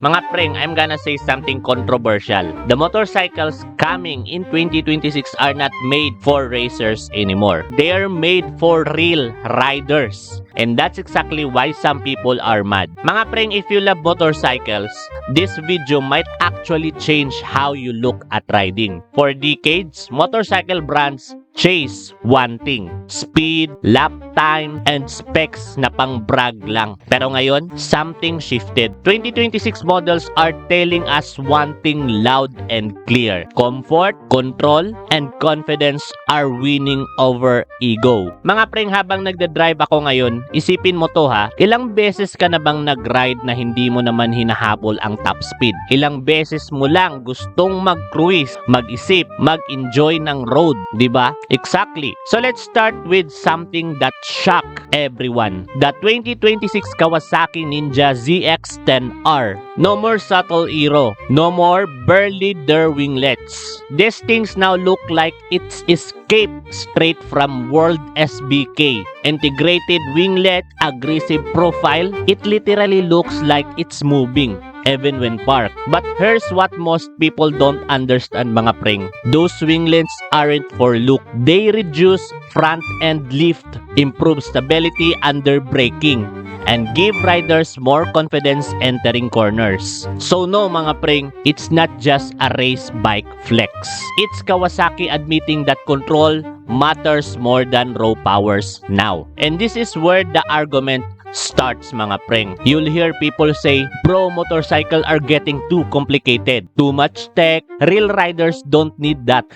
Mga preng, I'm gonna say something controversial. The motorcycles coming in 2026 are not made for racers anymore. They are made for real riders. And that's exactly why some people are mad. Mga preng, if you love motorcycles, this video might actually change how you look at riding. For decades, motorcycle brands chase one thing: speed, lap time, and specs na pang brag lang. Pero ngayon, something shifted. 2026 models are telling us one thing loud and clear: comfort, control, and confidence are winning over ego. Mga preng, habang nagda-drive ako ngayon, isipin mo to ha, ilang beses ka na bang nag-ride na hindi mo naman hinahabol ang top speed? Ilang beses mo lang gustong mag-cruise, mag-isip, mag-enjoy ng road, di ba? Exactly. So let's start with something that shocked everyone. The 2026 Kawasaki Ninja ZX-10R. No more subtle aero. No more barely there winglets. These things now look like it's escaped straight from World SBK. Integrated winglet, aggressive profile. It literally looks like it's moving even when parked. But here's what most people don't understand, mga preng. Those winglets aren't for look. They reduce front end lift, improve stability under braking, and give riders more confidence entering corners. So no, mga preng, it's not just a race bike flex. It's Kawasaki admitting that control matters more than raw powers now. And this is where the argument starts, mga preng. You'll hear people say, bro, motorcycle are getting too complicated. Too much tech. Real riders don't need that.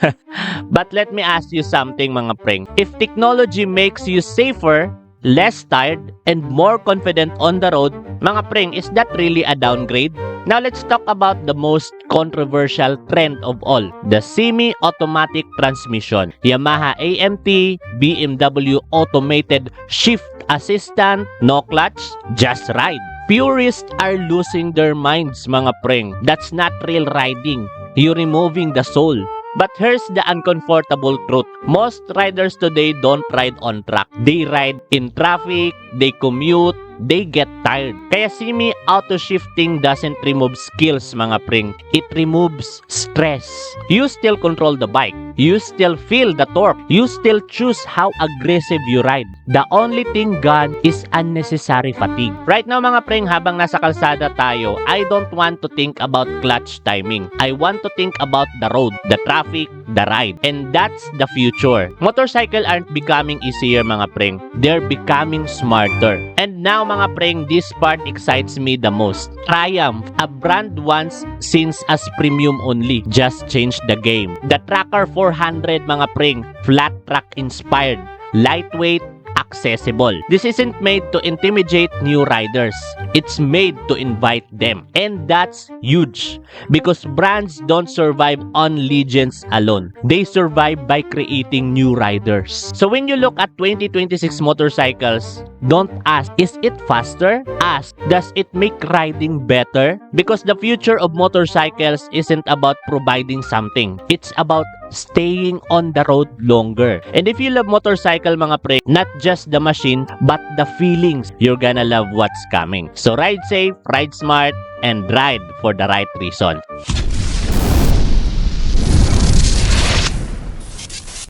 But let me ask you something, mga preng. If technology makes you safer, less tired, and more confident on the road, mga preng, is that really a downgrade? Now let's talk about the most controversial trend of all, the semi-automatic transmission. Yamaha AMT, BMW automated shift assistant, no clutch, just ride. Purists are losing their minds, mga preng. That's not real riding. You're removing the soul. But here's the uncomfortable truth. Most riders today don't ride on track. They ride in traffic, they commute, they get tired. Kaya semi-auto shifting doesn't remove skills, mga preng. It removes stress. You still control the bike. You still feel the torque. You still choose how aggressive you ride. The only thing gone is unnecessary fatigue. Right now, mga preng, habang nasa kalsada tayo, I don't want to think about clutch timing. I want to think about the road, the traffic, the ride. And that's the future. Motorcycle aren't becoming easier, mga preng. They're becoming smarter. And now, mga preng, this part excites me the most. Triumph, a brand once seen as premium only, just changed the game. The Tracker 400, mga preng, flat track inspired, lightweight, accessible. This isn't made to intimidate new riders. It's made to invite them. And that's huge because brands don't survive on legends alone. They survive by creating new riders. So when you look at 2026 motorcycles, don't ask, is it faster? Ask, does it make riding better? Because the future of motorcycles isn't about providing something. It's about staying on the road longer. And if you love motorcycle, mga pre, not just the machine, but the feelings, you're gonna love what's coming. So ride safe, ride smart, and ride for the right reason.